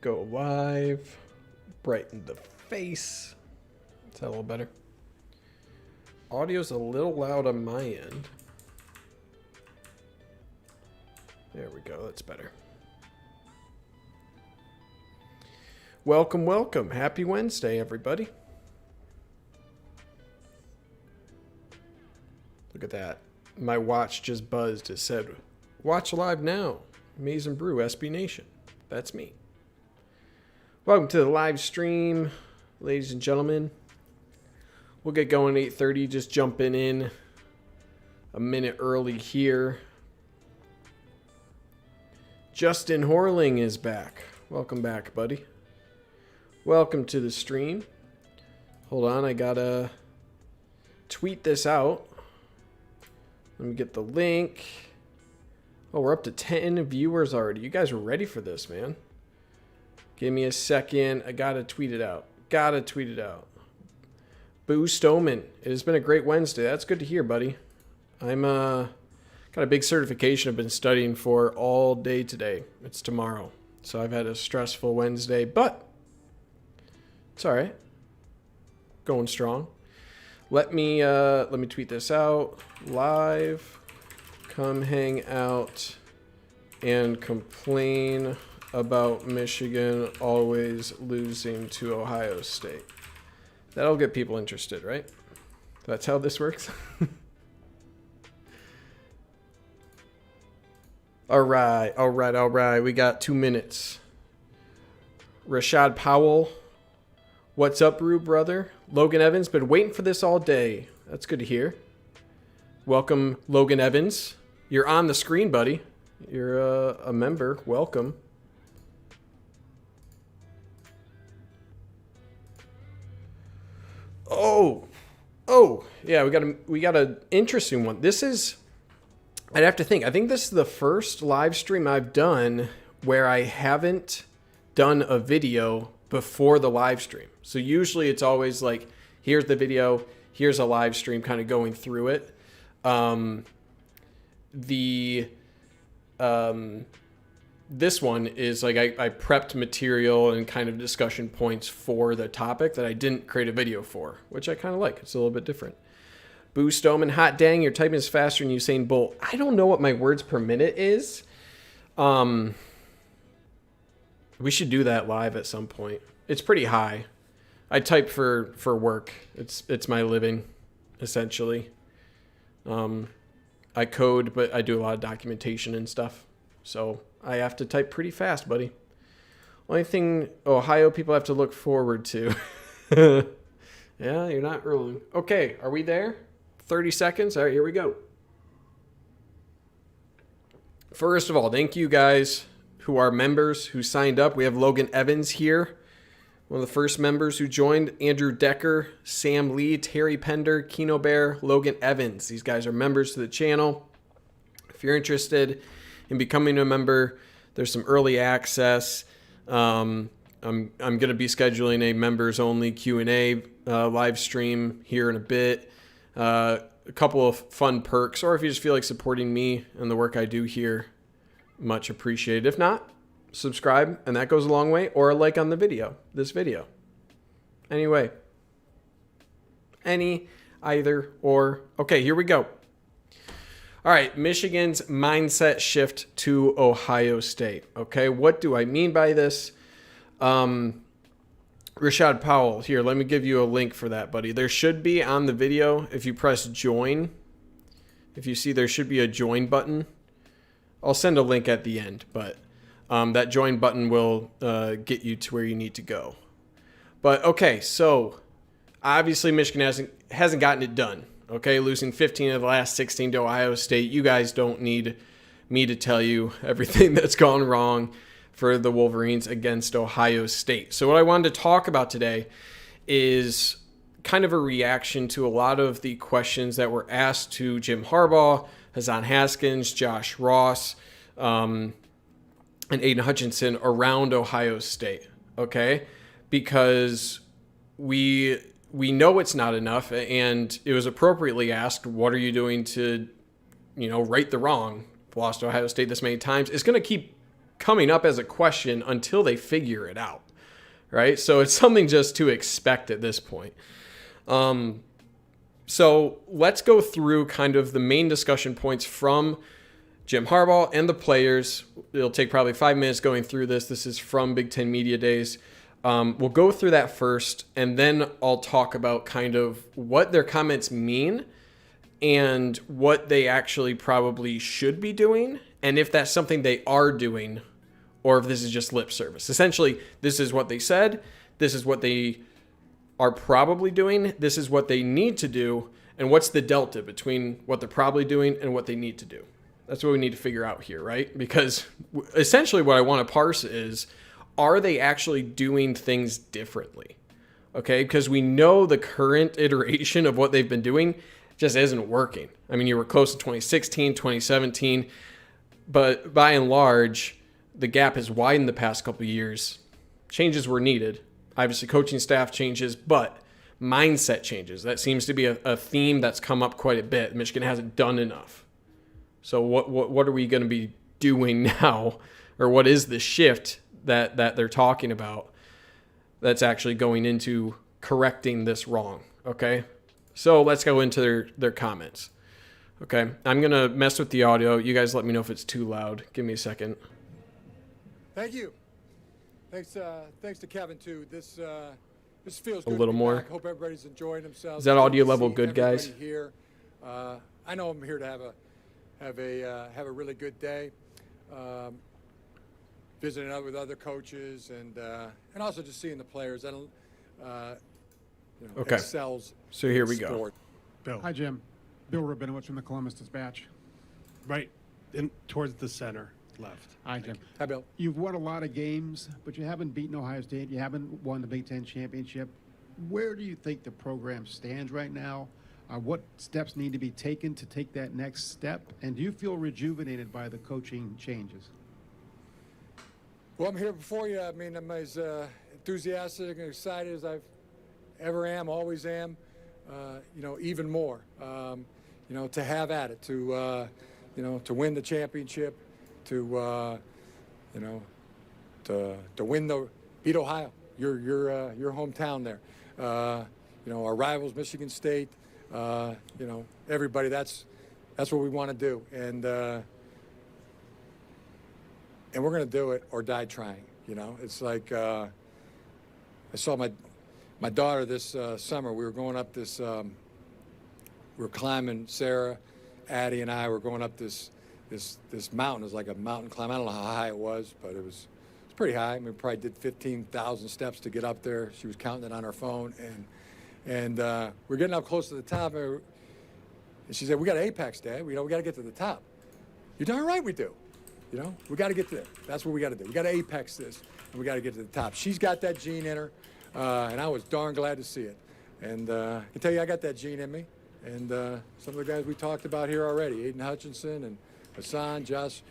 Go live. Brighten the face. Is that a little better? Audio's a little loud on my end. There we go. That's better. Welcome, welcome. Happy Wednesday, everybody. Look at that. My watch just buzzed. It said, watch live now. Maize and Brew, SB Nation. That's me. Welcome to the live stream, ladies and gentlemen. We'll get going at 8:30, just jumping in a minute early here. Justin Horling is back. Welcome back, buddy. Welcome to the stream. Hold on, I gotta tweet this out. Let me get the link. Oh, we're up to 10 viewers already. You guys are ready for this, man. Give me a second. I gotta tweet it out. Boo Stoneman. It has been a great Wednesday. That's good to hear, buddy. I'm got a big certification I've been studying for all day today. It's tomorrow. So I've had a stressful Wednesday, but it's all right. Going strong. Let me tweet this out. Live. Come hang out and complain about Michigan always losing to Ohio State. That'll get people interested, right? That's how this works. All right. We got 2 minutes. Rashad Powell. What's up, Rue, brother? Logan Evans, been waiting for this all day. That's good to hear. Welcome, Logan Evans. You're on the screen, buddy. You're a member. Welcome. Oh, yeah. We got an interesting one. This is. I'd have to think. I think this is the first live stream I've done where I haven't done a video before the live stream. So usually it's always like, here's the video, here's a live stream kind of going through it. This one is like I prepped material and kind of discussion points for the topic that I didn't create a video for, which I kind of like. It's a little bit different. Boo Stoneman, hot dang, your typing is faster than Usain Bolt. I don't know what my words per minute is. We should do that live at some point. It's pretty high. I type for work. It's my living, essentially. I code, but I do a lot of documentation and stuff. So I have to type pretty fast, buddy. Only thing Ohio people have to look forward to. Yeah, you're not wrong. Okay, are we there? 30 seconds. All right, here we go. First of all, thank you guys who are members who signed up. We have Logan Evans here, one of the first members who joined. Andrew Decker, Sam Lee, Terry Pender, Keno Bear, Logan Evans. These guys are members to the channel. If you're interested in becoming a member, there's some early access. I'm going to be scheduling a members only Q&A live stream here in a bit. A couple of fun perks, or if you just feel like supporting me and the work I do here, much appreciated. If not, subscribe, and that goes a long way, or a like on the video, this video. Anyway, either, or. Okay, here we go. All right, Michigan's mindset shift to Ohio State. Okay, what do I mean by this? Rashad Powell, here, let me give you a link for that, buddy. There should be on the video, if you press join, if you see there should be a join button. I'll send a link at the end, but that join button will get you to where you need to go. But, okay, so obviously Michigan hasn't gotten it done. Okay, losing 15 of the last 16 to Ohio State. You guys don't need me to tell you everything that's gone wrong for the Wolverines against Ohio State. So what I wanted to talk about today is kind of a reaction to a lot of the questions that were asked to Jim Harbaugh, Hassan Haskins, Josh Ross, and Aiden Hutchinson around Ohio State. Okay, because we know it's not enough, and it was appropriately asked, what are you doing to, right the wrong? Lost to Ohio State this many times. It's going to keep coming up as a question until they figure it out, right? So it's something just to expect at this point. So let's go through kind of the main discussion points from Jim Harbaugh and the players. It'll take probably 5 minutes going through this. This is from Big Ten Media Days. We'll go through that first, and then I'll talk about kind of what their comments mean and what they actually probably should be doing, and if that's something they are doing or if this is just lip service. Essentially, this is what they said. This is what they are probably doing. This is what they need to do. And what's the delta between what they're probably doing and what they need to do? That's what we need to figure out here, right? Because essentially what I want to parse is, are they actually doing things differently? Okay, because we know the current iteration of what they've been doing just isn't working. I mean, you were close to 2016, 2017, but by and large, the gap has widened the past couple of years. Changes were needed. Obviously, coaching staff changes, but mindset changes. That seems to be a theme that's come up quite a bit. Michigan hasn't done enough. So what are we going to be doing now, or what is the shift that they're talking about that's actually going into correcting this wrong? Okay, so let's go into their comments. Okay, I'm going to mess with the audio. You guys let me know if it's too loud. Give me a second. Thank you. Thanks to Kevin too. This feels good. A little more. Hope everybody's enjoying themselves. Is that audio level good, guys? Here, I know I'm here to have a really good day. Visiting out with other coaches and also just seeing the players. I don't, okay. Excels. So here we sport. go. Bill. Hi, Jim. Bill Rabinowitz from the Columbus Dispatch. Right in towards the center left. Hi, Jim. Hi, Bill. You've won a lot of games, but you haven't beaten Ohio State. You haven't won the Big Ten championship. Where do you think the program stands right now? What steps need to be taken to take that next step? And do you feel rejuvenated by the coaching changes? Well, I'm here before you. I mean, I'm as enthusiastic and excited as I've ever am, always am. Even more. To have at it, to win the championship, to beat Ohio, your hometown there. Our rivals, Michigan State. Everybody. That's what we want to do, and we're going to do it or die trying. It's like I saw my daughter this summer. We were going up this. We were climbing. Sarah, Addie, and I were going up this mountain. It was like a mountain climb. I don't know how high it was, but it's pretty high. I mean, we probably did 15,000 steps to get up there. She was counting it on her phone, and we're getting up close to the top. And she said, "We got an apex, Dad. We got to get to the top." You're darn right we do. We got to get there. That's what we got to do. We got to apex this, and we got to get to the top. She's got that gene in her, and I was darn glad to see it. And I can tell you, I got that gene in me. And some of the guys we talked about here already, Aiden Hutchinson and Hassan, Josh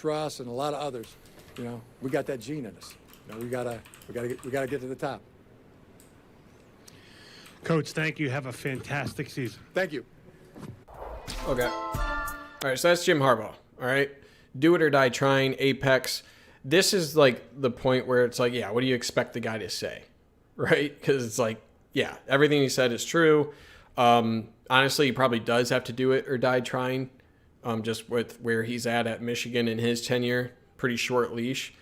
Ross, and a lot of others. We got that gene in us. We gotta get to the top. Coach, thank you. Have a fantastic season. Thank you. Okay. All right, so that's Jim Harbaugh. All right. Do it or die trying, apex. This is like the point where it's like, yeah, what do you expect the guy to say? Right? Because it's like, yeah, everything he said is true. Honestly, he probably does have to do it or die trying, just with where he's at Michigan in his tenure. Pretty short leash.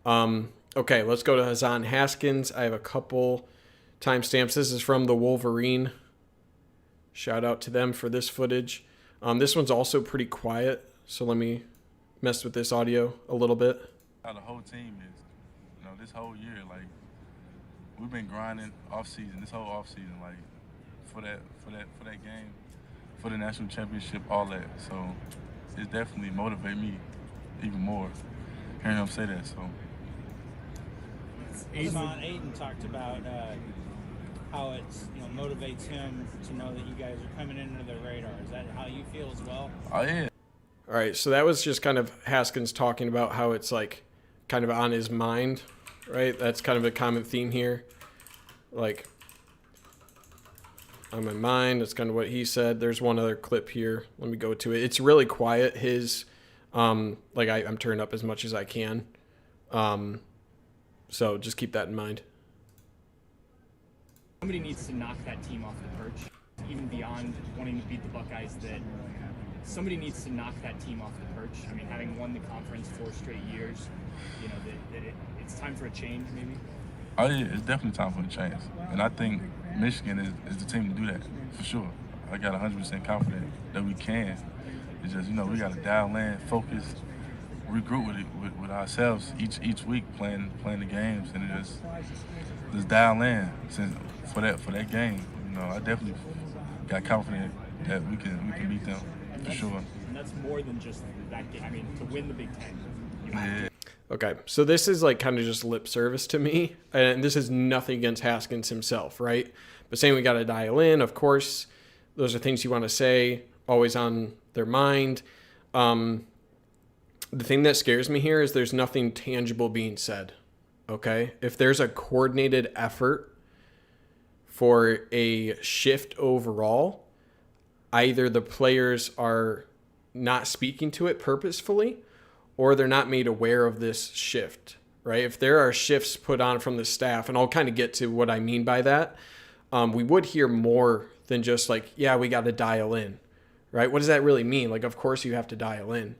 Okay, let's go to Hassan Haskins. I have a couple timestamps. This is from the Wolverine. Shout out to them for this footage. This one's also pretty quiet, so let me mess with this audio a little bit. How the whole team is, this whole year, like, we've been grinding this whole off season, like, for that game, for the national championship, all that. So it definitely motivated me even more hearing him say that. So Aiden talked about how it's motivates him to know that you guys are coming into the radar. Is that how you feel as well? Oh yeah. All right, so that was just kind of Haskins talking about how it's like kind of on his mind, right? That's kind of a common theme here. Like, on my mind, that's kind of what he said. There's one other clip here. Let me go to it. It's really quiet. His, I'm turned up as much as I can. So just keep that in mind. Somebody needs to knock that team off the perch, even beyond wanting to beat the Buckeyes. That somebody needs to knock that team off the perch. I mean, having won the conference 4 straight years, you know, it's time for a change, maybe. Oh yeah, it's definitely time for a change, and I think Michigan is the team to do that for sure. I got 100% confident that we can. It's just, you know, we got to dial in, focus, regroup with ourselves each week, playing the games, and just dial in for that game. You know, I definitely got confident that we can beat them for sure. And that's more than just that game. I mean, to win the Big Ten. Yeah. Okay, so this is like kind of just lip service to me, and this is nothing against Haskins himself, right? But saying we got to dial in, of course, those are things you want to say, always on their mind. The thing that scares me here is there's nothing tangible being said, okay? If there's a coordinated effort for a shift overall, either the players are not speaking to it purposefully, or they're not made aware of this shift, right? If there are shifts put on from the staff, and I'll kind of get to what I mean by that, we would hear more than just like, yeah, we got to dial in, right? What does that really mean? Like, of course you have to dial in.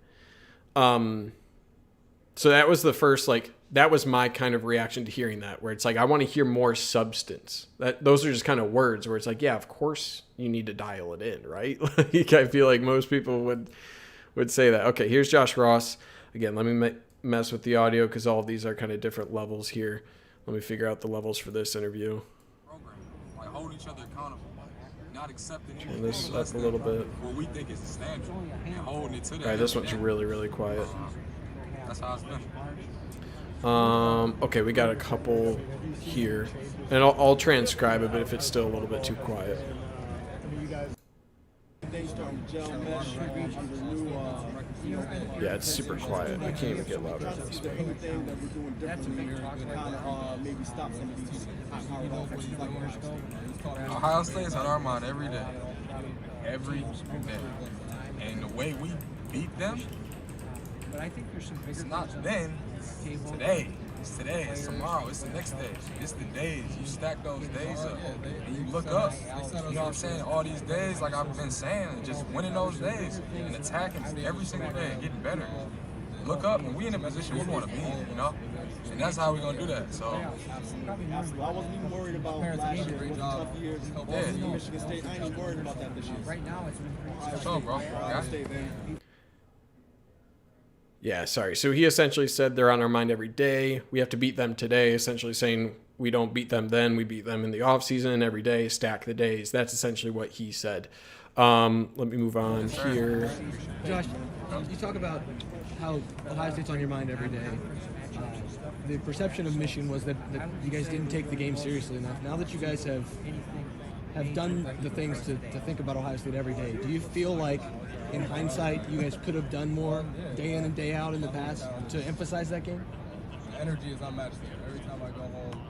So that was the first, like, that was my kind of reaction to hearing that, where it's like, I want to hear more substance. Those are just kind of words where it's like, yeah, of course you need to dial it in, right? Like, I feel like most people would say that. Okay, here's Josh Ross. Again, let me mess with the audio because all of these are kind of different levels here. Let me figure out the levels for this interview. Like, hold each other accountable, not accepting Turn this up a little bit. what we think is the standard and holding it to that. All right, this one's really, really quiet. That's how it's been. Okay, we got a couple here. And I'll transcribe it, but if it's still a little bit too quiet. Yeah, it's super quiet. I can't even get louder than this. Ohio State's on our mind every day. Every day. And the way we beat them, it's not then, it's today. It's today, it's tomorrow, it's the next day. It's the days. You stack those days up and you look up. You know what I'm saying? All these days, like I've been saying, just winning those days and attacking every single day and getting better. Look up and we in a position we want to be, you know? And that's how we're going to do that. So, I wasn't even worried about last year. It was a tough year. yeah. Michigan State, I ain't even worried about that this year. Right now, it's So, bro. Ohio State, man. Yeah, sorry. So he essentially said they're on our mind every day. We have to beat them today, essentially saying we don't beat them then, we beat them in the offseason every day, stack the days. That's essentially what he said. Let me move on here. Josh, you talk about how Ohio State's on your mind every day. The perception of Michigan was that you guys didn't take the game seriously enough. Now that you guys have done the things to think about Ohio State every day, do you feel like, in hindsight, you guys could have done more day in and day out in the past to emphasize that game? Energy is unmatched. Every time I go home,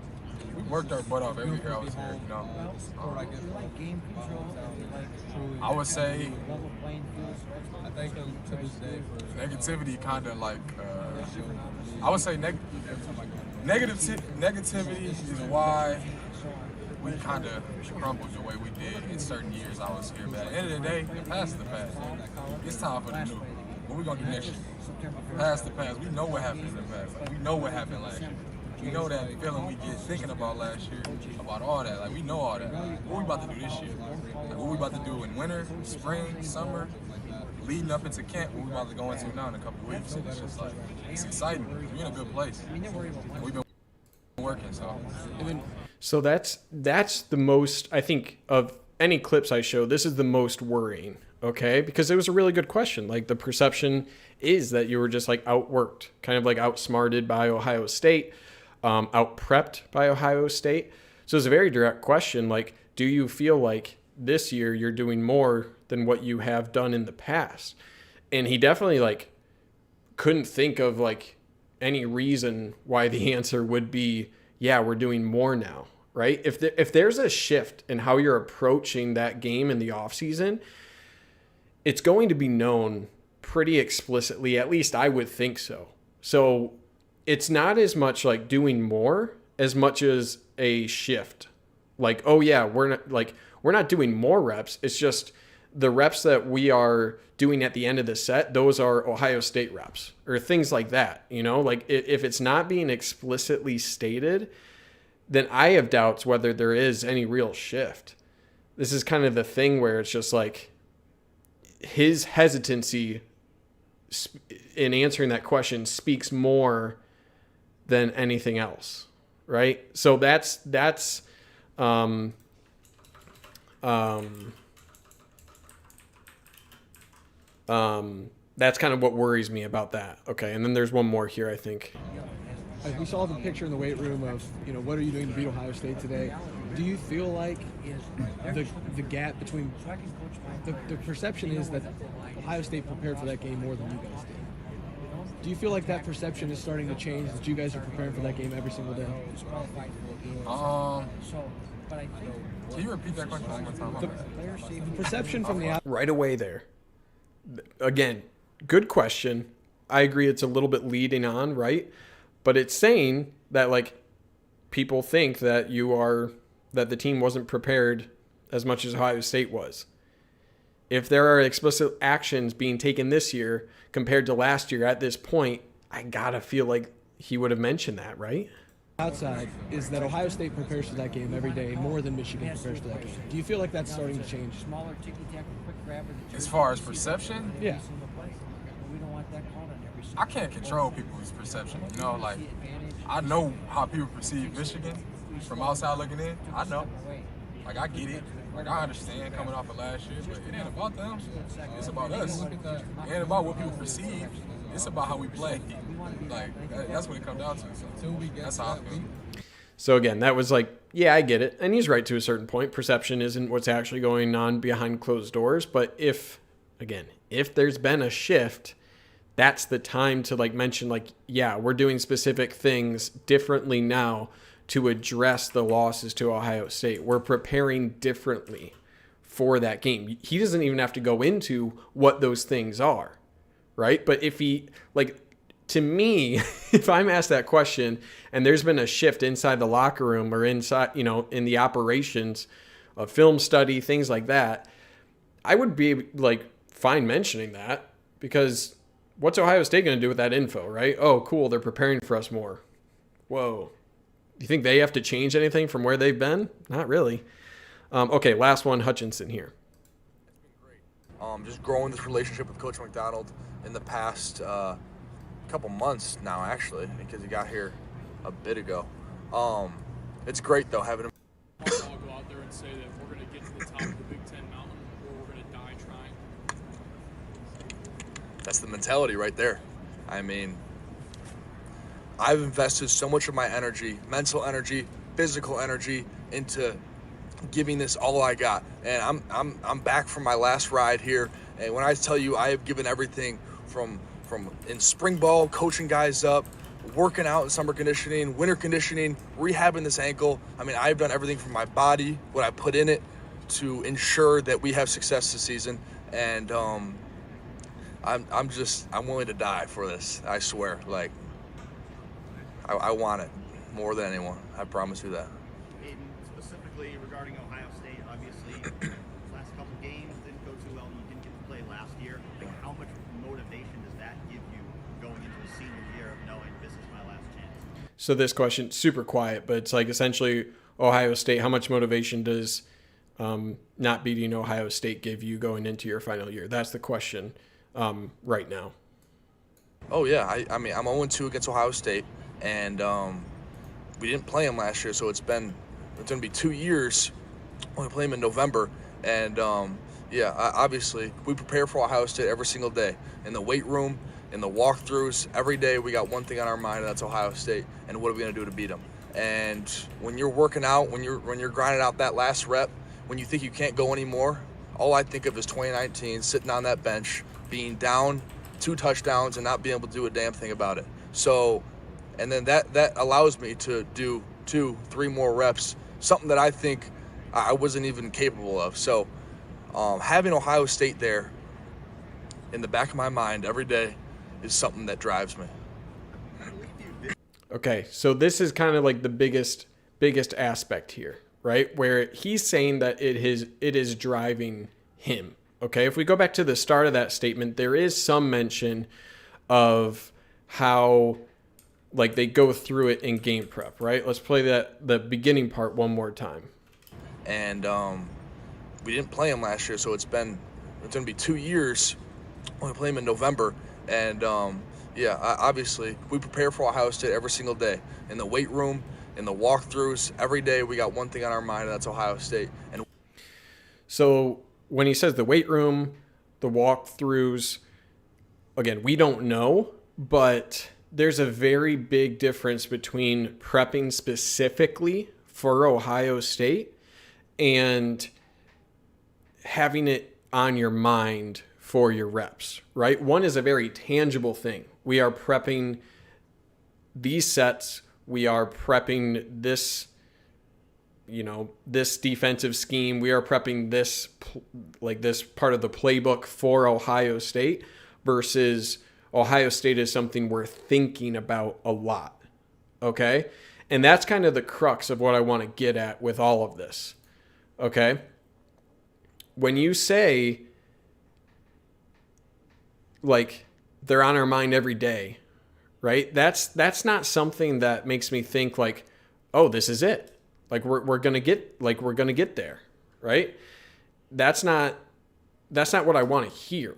we worked our butt off every year I was here, you know. I would say I thank him to this day for negativity kind of like I would say negativity is why we kind of crumbled the way we did in certain years I was here. But at the end of the day, the past is the past. It's time for the new. What we going to do next year? Past the past. We know what happened in the past. Like, we know what happened last year. We know that feeling we get thinking about last year, about all that. Like, we know all that. What we about to do this year? Like, what we about to do in winter, spring, summer, leading up into camp, what we about to go into now in a couple of weeks. And it's just like, it's exciting. We're in a good place. We've been working, so. So that's the most, I think, of any clips I show, this is the most worrying, okay? Because it was a really good question. Like, the perception is that you were just, like, outworked, kind of, like, outsmarted by Ohio State, out-prepped by Ohio State. So it's a very direct question. Like, do you feel like this year you're doing more than what you have done in the past? And he definitely, like, couldn't think of, like, any reason why the answer would be, yeah, we're doing more now, right? If there's a shift in how you're approaching that game in the offseason, it's going to be known pretty explicitly, at least I would think so. So it's not as much like doing more as much as a shift. Like, oh yeah, we're not doing more reps. It's just the reps that we are doing at the end of the set, those are Ohio State reps or things like that. You know, like if it's not being explicitly stated, then I have doubts whether there is any real shift. This is kind of the thing where it's just like his hesitancy in answering that question speaks more than anything else, right? So that's kind of what worries me about that. Okay, and then there's one more here, I think. We saw the picture in the weight room of, what are you doing to beat Ohio State today? Do you feel like the gap between the perception is that Ohio State prepared for that game more than you guys did? Do you feel like that perception is starting to change, that you guys are preparing for that game every single day? Can you repeat that question one more time? The perception from the outside. Right away there. Again, good question. I agree it's a little bit leading on, right? But it's saying that like people think that that the team wasn't prepared as much as Ohio State was. If there are explicit actions being taken this year compared to last year at this point, I gotta feel like he would have mentioned that, right? Outside is that Ohio State prepares for that game every day more than Michigan prepares for that game. Do you feel like that's starting to change? As far as perception, Yeah. I can't control people's perception. Like I know how people perceive Michigan from outside looking in. I know. Like I get it. Like I understand coming off of last year, but it ain't about them. It's about us. It ain't about what people perceive. It's about how we play. Like that's what it comes down to. So that's how I feel. So again, that was like, yeah, I get it. And he's right to a certain point. Perception isn't what's actually going on behind closed doors. But if there's been a shift, that's the time to like mention like, yeah, we're doing specific things differently now to address the losses to Ohio State. We're preparing differently for that game. He doesn't even have to go into what those things are, right? But if he, like, to me, if I'm asked that question and there's been a shift inside the locker room or inside, in the operations of film study, things like that, I would be like fine mentioning that because what's Ohio State going to do with that info, right? Oh, cool, they're preparing for us more. Whoa. Do you think they have to change anything from where they've been? Not really. Okay, last one, Hutchinson here. Just growing this relationship with Coach McDonald in the past couple months now, actually, because he got here a bit ago. It's great, though, having him. I'll go out there and say that we're going to get to the top of the Big Ten mountain or we're going to die trying. That's the mentality right there. I mean, I've invested so much of my energy, mental energy, physical energy into giving this all I got. And I'm back from my last ride here. And when I tell you I have given everything from in spring ball, coaching guys up, working out in summer conditioning, winter conditioning, rehabbing this ankle. I mean, I've done everything from my body, what I put in it, to ensure that we have success this season. And I'm willing to die for this. I swear. Like, I want it more than anyone. I promise you that. And specifically regarding Ohio State, obviously, last couple games didn't go too well. You didn't get to play last year. Like, how much motivation does that give you going into a senior year of knowing this is my last chance? So this question, super quiet, but it's like essentially Ohio State, how much motivation does not beating Ohio State give you going into your final year? That's the question right now. Oh, yeah. I mean, I'm 0-2 against Ohio State. And we didn't play him last year, so it's going to be 2 years when we play him in November. And, obviously, we prepare for Ohio State every single day. In the weight room, in the walkthroughs, every day we got one thing on our mind, and that's Ohio State. And what are we going to do to beat them? And when you're working out, when you're grinding out that last rep, when you think you can't go anymore, all I think of is 2019, sitting on that bench, being down 2 touchdowns and not being able to do a damn thing about it. So... And then that allows me to do 2-3 more reps, something that I think I wasn't even capable of. So having Ohio State there in the back of my mind every day is something that drives me. Okay, so this is kind of like the biggest aspect here, right? Where he's saying that it is driving him. Okay, if we go back to the start of that statement, there is some mention of how like they go through it in game prep, right? Let's play the beginning part one more time. And we didn't play him last year, so it's going to be 2 years. We play him in November, and obviously we prepare for Ohio State every single day in the weight room, in the walkthroughs. Every day we got one thing on our mind, and that's Ohio State. And so when he says the weight room, the walkthroughs, again, we don't know, but there's a very big difference between prepping specifically for Ohio State and having it on your mind for your reps, right? One is a very tangible thing. We are prepping these sets. We are prepping this, this defensive scheme. We are prepping this part of the playbook for Ohio State versus Ohio State is something we're thinking about a lot. Okay? And that's kind of the crux of what I want to get at with all of this. Okay? When you say, like, they're on our mind every day, right? That's not something that makes me think like, oh, this is it. Like we're gonna get there, right? That's not what I want to hear.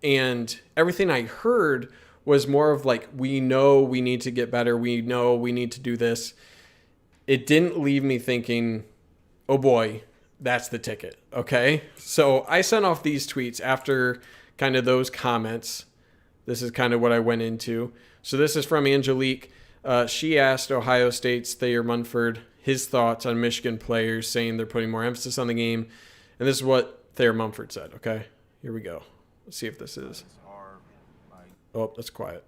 And everything I heard was more of like, we know we need to get better. We know we need to do this. It didn't leave me thinking, oh boy, that's the ticket. Okay. So I sent off these tweets after kind of those comments. This is kind of what I went into. So this is from Angelique. She asked Ohio State's Thayer Munford his thoughts on Michigan players, saying they're putting more emphasis on the game. And this is what Thayer Munford said. Okay, here we go. Let's see if this is. Oh, that's quiet.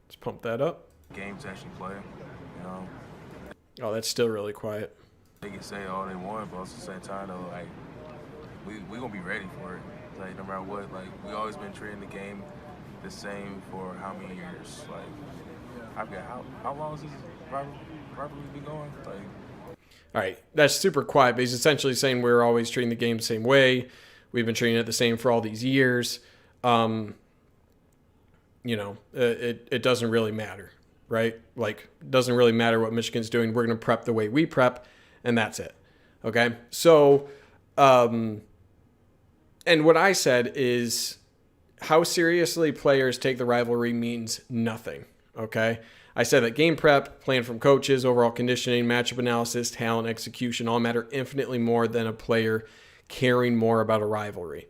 Let's pump that up. Game to actually play, Oh, that's still really quiet. They can say all they want, but at the same time, though, like, we gonna be ready for it. Like, no matter what, like, we always been treating the game the same for how many years? Like, I forget how long has this rivalry been going? Like, all right, that's super quiet, but he's essentially saying we're always treating the game the same way. We've been treating it the same for all these years. It doesn't really matter, right? Like, it doesn't really matter what Michigan's doing. We're going to prep the way we prep, and that's it. Okay? So, and what I said is how seriously players take the rivalry means nothing, okay? I said that game prep, plan from coaches, overall conditioning, matchup analysis, talent, execution all matter infinitely more than a player caring more about a rivalry,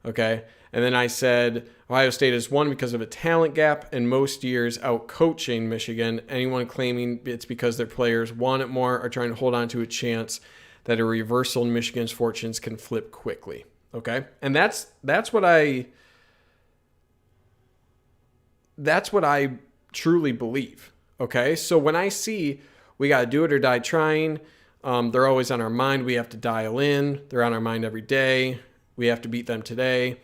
okay? And then I said Ohio State has won because of a talent gap and most years out coaching Michigan. Anyone claiming it's because their players want it more are trying to hold on to a chance that a reversal in Michigan's fortunes can flip quickly, okay? And that's what I truly believe, okay? So when I see we got to do it or die trying, they're always on our mind. We have to dial in. They're on our mind every day. We have to beat them today.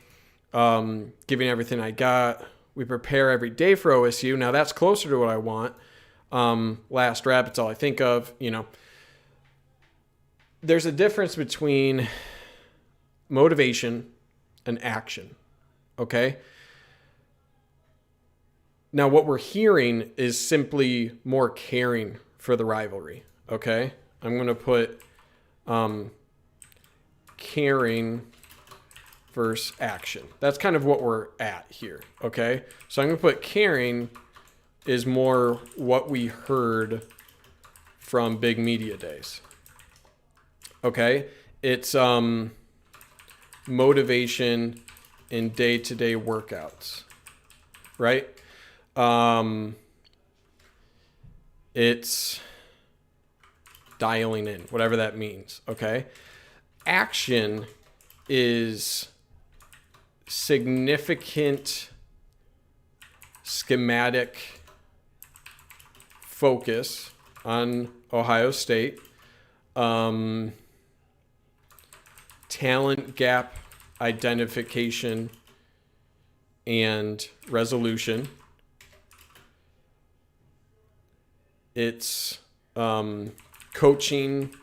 Giving everything I got. We prepare every day for OSU. Now that's closer to what I want. Last rep, it's all I think of. There's a difference between motivation and action, okay? Now, what we're hearing is simply more caring for the rivalry, okay? I'm going to put caring versus action. That's kind of what we're at here, okay? So I'm going to put caring is more what we heard from big media days, okay? It's motivation in day-to-day workouts, right? It's dialing in, whatever that means, okay? Action is significant schematic focus on Ohio State, talent gap identification and resolution, It's coaching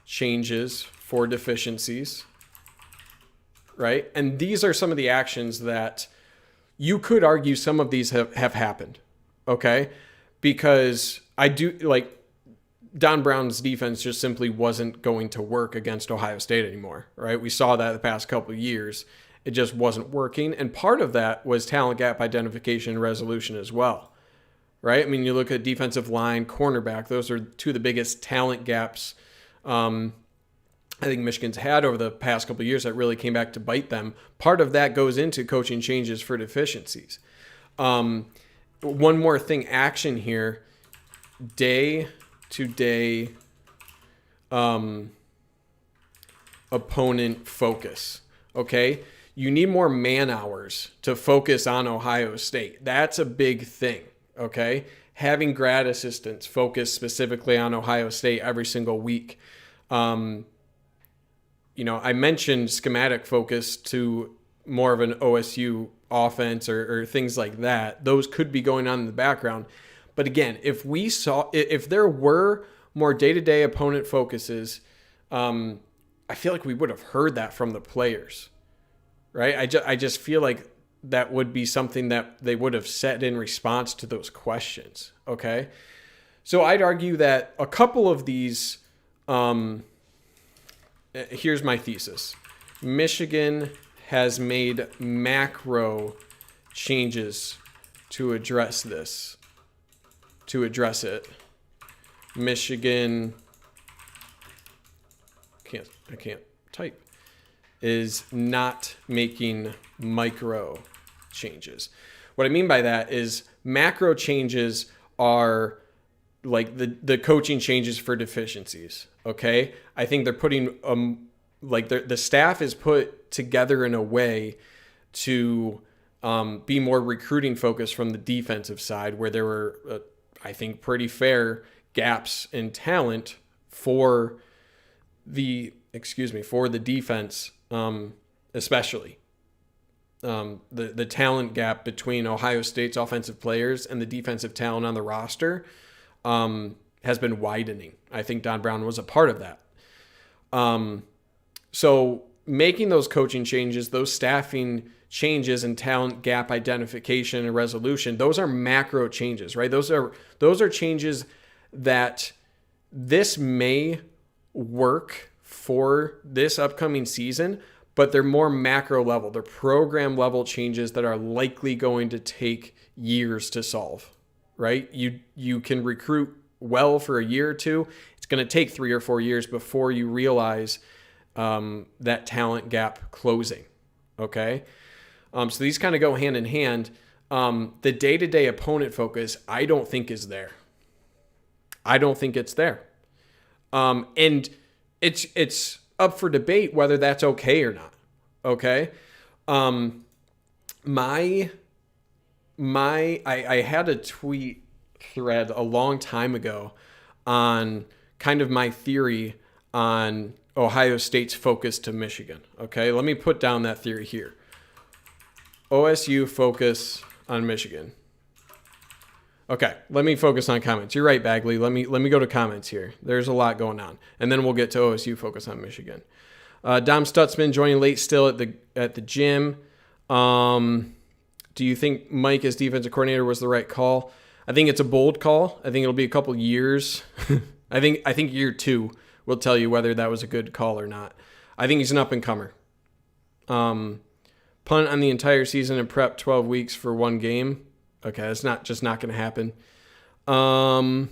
changes for deficiencies, right? And these are some of the actions that you could argue some of these have happened, okay? Because I do, like, Don Brown's defense just simply wasn't going to work against Ohio State anymore, right? We saw that the past couple of years. It just wasn't working. And part of that was talent gap identification and resolution as well, right? I mean, you look at defensive line, cornerback, those are two of the biggest talent gaps I think Michigan's had over the past couple of years that really came back to bite them. Part of that goes into coaching changes for deficiencies. One more thing, action here, day-to-day opponent focus, okay? You need more man hours to focus on Ohio State. That's a big thing, okay? Having grad assistants focus specifically on Ohio State every single week. I mentioned schematic focus to more of an OSU offense or things like that. Those could be going on in the background. But again, if there were more day-to-day opponent focuses, I feel like we would have heard that from the players, right? I just feel like that would be something that they would have said in response to those questions, okay? So I'd argue that a couple of these, here's my thesis. Michigan has made macro changes to address this. To address it. Michigan, I can't type, is not making micro changes. What I mean by that is macro changes are like the coaching changes for deficiencies, okay? I think they're putting, the staff is put together in a way to be more recruiting focused from the defensive side, where there were, I think, pretty fair gaps in talent for the defense, especially. The talent gap between Ohio State's offensive players and the defensive talent on the roster has been widening. I think Don Brown was a part of that. So making those coaching changes, those staffing changes and talent gap identification and resolution, those are macro changes, right? Those are changes that this may work for this upcoming season, but they're more macro level. They're program level changes that are likely going to take years to solve, right? You can recruit well for a year or two. It's going to take 3 or 4 years before you realize that talent gap closing, okay? So these kind of go hand in hand. The day-to-day opponent focus, I don't think is there. I don't think it's there. And it's up for debate whether that's okay or not. Okay. I had a tweet thread a long time ago on kind of my theory on Ohio State's focus to Michigan. Okay. Let me put down that theory here. OSU focus on Michigan. Okay, let me focus on comments. You're right, Bagley. Let me go to comments here. There's a lot going on, and then we'll get to OSU focus on Michigan. Dom Stutzman joining late still at the gym. Do you think Mike as defensive coordinator was the right call? I think it's a bold call. I think it'll be a couple years. I think year 2 will tell you whether that was a good call or not. I think he's an up and comer. Punt on the entire season and prep 12 weeks for one game. Okay, that's not going to happen. Okay,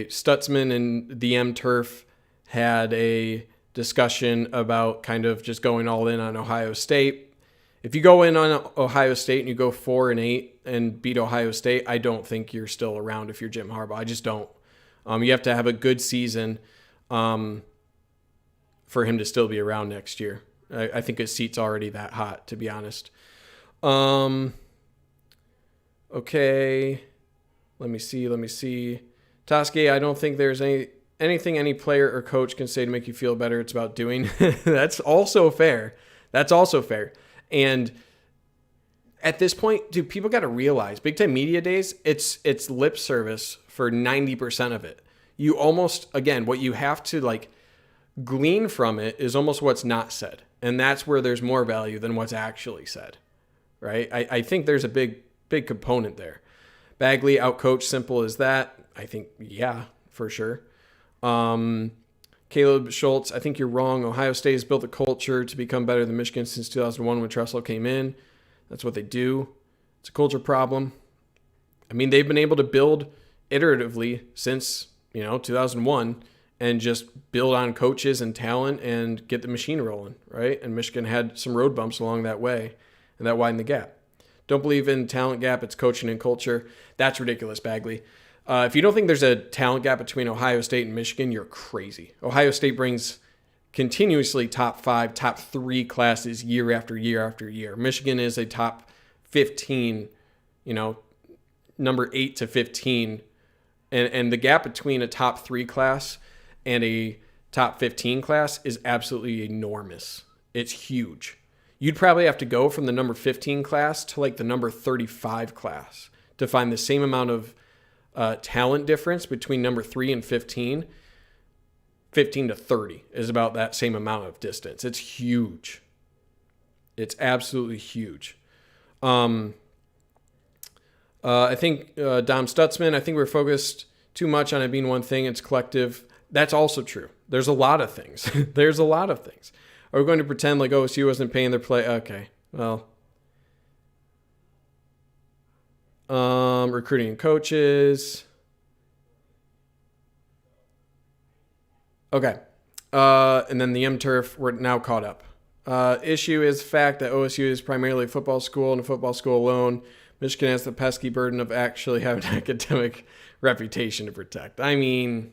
Stutzman and the M-Turf had a discussion about kind of just going all in on Ohio State. If you go in on Ohio State and you go 4-8 and beat Ohio State, I don't think you're still around if you're Jim Harbaugh. I just don't. You have to have a good season for him to still be around next year. I think his seat's already that hot, to be honest. Okay. Let me see. Toski, I don't think there's anything any player or coach can say to make you feel better. It's about doing. That's also fair. And at this point, dude, people got to realize Big Ten Media Days, it's lip service for 90% of it. You almost, again, what you have to like glean from it is almost what's not said. And that's where there's more value than what's actually said, right? I think there's a big component there. Bagley outcoached, simple as that. I think, yeah, for sure. Caleb Schultz, I think you're wrong. Ohio State has built a culture to become better than Michigan since 2001 when Tressel came in. That's what they do. It's a culture problem. I mean, they've been able to build iteratively since, 2001 and just build on coaches and talent and get the machine rolling, right? And Michigan had some road bumps along that way, and that widened the gap. Don't believe in talent gap. It's coaching and culture. That's ridiculous, Bagley. If you don't think there's a talent gap between Ohio State and Michigan, you're crazy. Ohio State brings continuously top 5, top 3 classes year after year after year. Michigan is a top 15, number 8 to 15. And the gap between a top 3 class and a top 15 class is absolutely enormous. It's huge. You'd probably have to go from the number 15 class to like the number 35 class to find the same amount of talent difference between number 3 and 15. 15 to 30 is about that same amount of distance. It's huge. It's absolutely huge. I think Dom Stutzman, I think we're focused too much on it being one thing. It's collective. That's also true. There's a lot of things. There's a lot of things. Are we going to pretend like OSU wasn't paying their play? Okay, well. Recruiting and coaches. Okay. And then the M-Turf, we're now caught up. Issue is the fact that OSU is primarily a football school and a football school alone. Michigan has the pesky burden of actually having an academic reputation to protect. I mean,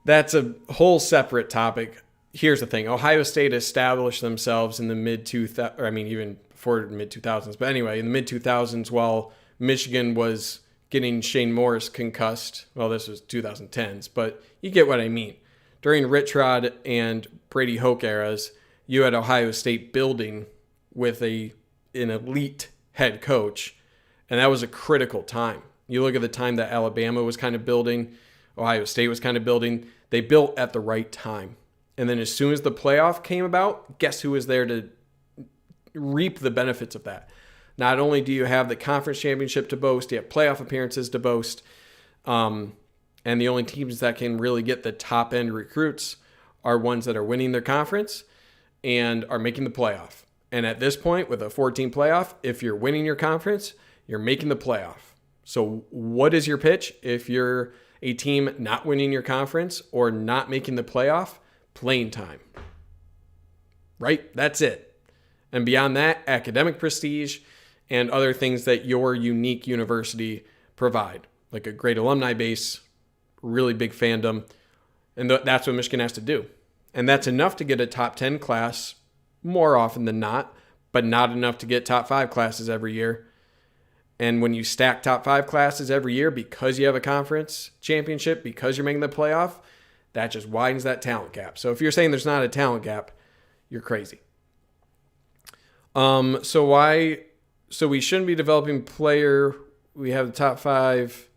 that's a whole separate topic. Here's the thing. Ohio State established themselves in the mid-2000s, or I mean, even before mid-2000s. But anyway, in the mid-2000s, while Michigan was getting Shane Morris concussed, well, this was 2010s, but you get what I mean. During Rich Rod and Brady Hoke eras, you had Ohio State building with an elite head coach, and that was a critical time. You look at the time that Alabama was kind of building, Ohio State was kind of building. They built at the right time. And then as soon as the playoff came about, guess who was there to reap the benefits of that? Not only do you have the conference championship to boast, you have playoff appearances to boast, and the only teams that can really get the top-end recruits are ones that are winning their conference and are making the playoff. And at this point, with a 14 playoff, if you're winning your conference, you're making the playoff. So what is your pitch if you're a team not winning your conference or not making the playoff? Playing time. Right? That's it. And beyond that, academic prestige and other things that your unique university provide, like a great alumni base, really big fandom. And that's what Michigan has to do. And that's enough to get a top 10 class more often than not, but not enough to get top 5 classes every year. And when you stack top 5 classes every year because you have a conference championship, because you're making the playoff, that just widens that talent gap. So if you're saying there's not a talent gap, you're crazy. So we shouldn't be developing player. We have the top 5.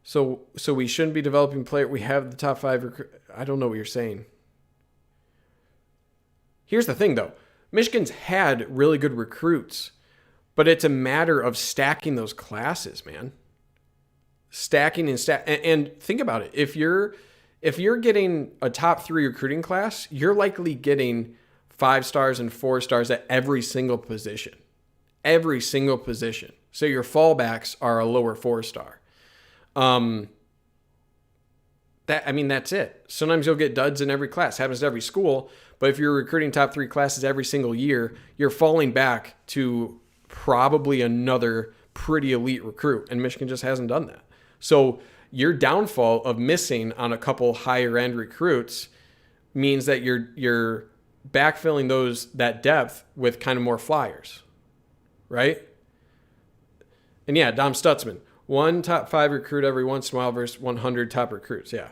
So we shouldn't be developing player. We have the top 5. I don't know what you're saying. Here's the thing, though. Michigan's had really good recruits, but it's a matter of stacking those classes, man. Stacking and and think about it. If you're getting a top 3 recruiting class, you're likely getting 5 stars and 4 stars at every single position. Every single position. So your fallbacks are a lower 4-star. That's it. Sometimes you'll get duds in every class. Happens to every school. But if you're recruiting top 3 classes every single year, you're falling back to probably another pretty elite recruit. And Michigan just hasn't done that. So your downfall of missing on a couple higher end recruits means that you're backfilling that depth with kind of more flyers, right? And yeah, Dom Stutzman, 1 top 5 recruit every once in a while versus 100 top recruits. Yeah.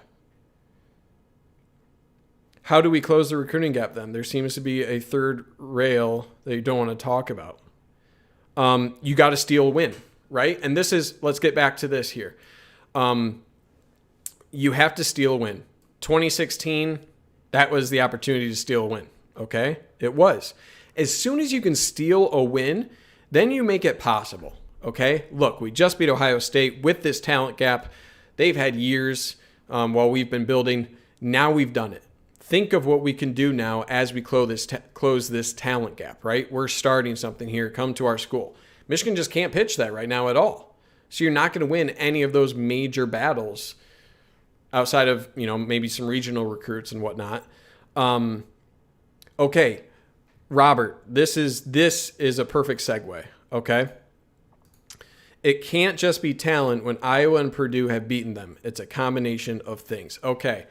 How do we close the recruiting gap then? There seems to be a third rail that you don't want to talk about. You got to steal a win, right? And let's get back to this here. You have to steal a win. 2016, that was the opportunity to steal a win, okay? It was. As soon as you can steal a win, then you make it possible, okay? Look, we just beat Ohio State with this talent gap. They've had years while we've been building. Now we've done it. Think of what we can do now as we close this talent gap, right? We're starting something here. Come to our school. Michigan just can't pitch that right now at all. So you're not going to win any of those major battles outside of, maybe some regional recruits and whatnot. Okay, Robert, this is a perfect segue, okay? It can't just be talent when Iowa and Purdue have beaten them. It's a combination of things. Okay.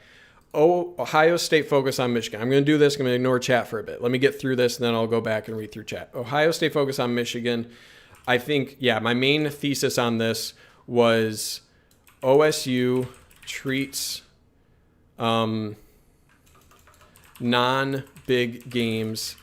Ohio State focus on Michigan. I'm going to do this. I'm going to ignore chat for a bit. Let me get through this, and then I'll go back and read through chat. Ohio State focus on Michigan. I think, my main thesis on this was OSU treats non-big games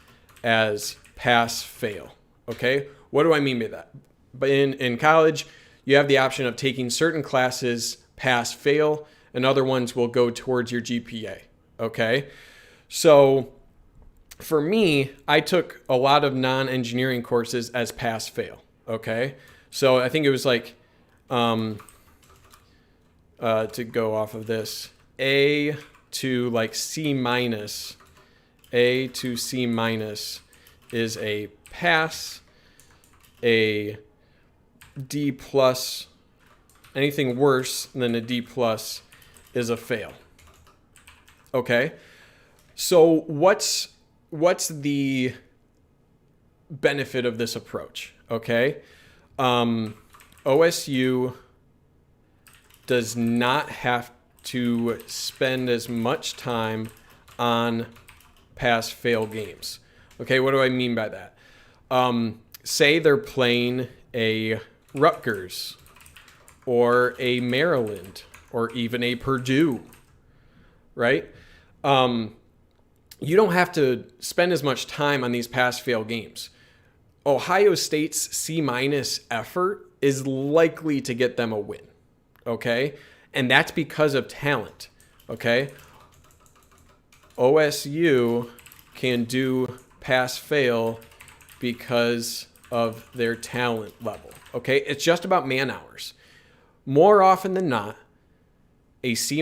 as pass-fail. Okay? What do I mean by that? But in college, you have the option of taking certain classes pass-fail, and other ones will go towards your GPA, okay? So for me, I took a lot of non-engineering courses as pass-fail, okay? So I think it was like, to go off of this, A to like C minus, A to C minus is a pass, a D plus, anything worse than a D plus is a fail. Okay. So what's the benefit of this approach? Okay. OSU does not have to spend as much time on pass-fail games. Okay. What do I mean by that? Say they're playing a Rutgers or a Maryland or even a Purdue, right? You don't have to spend as much time on these pass-fail games. Ohio State's C- effort is likely to get them a win, okay? And that's because of talent, okay? OSU can do pass-fail because of their talent level, okay? It's just about man hours. More often than not, a C-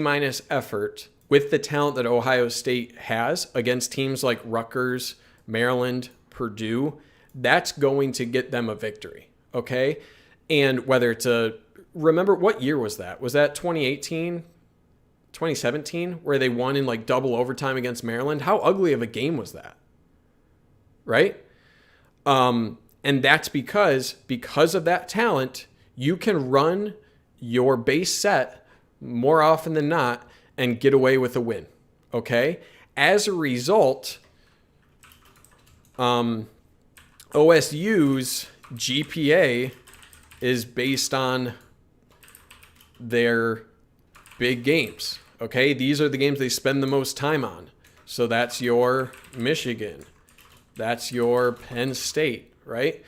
effort with the talent that Ohio State has against teams like Rutgers, Maryland, Purdue, that's going to get them a victory, okay? And whether it's remember, what year was that? Was that 2018, 2017, where they won in like double overtime against Maryland? How ugly of a game was that, right? And that's because of that talent, you can run your base set more often than not and get away with a win, okay? As a result, OSU's GPA is based on their big games, okay? These are the games they spend the most time on. So that's your Michigan. That's your Penn State, right?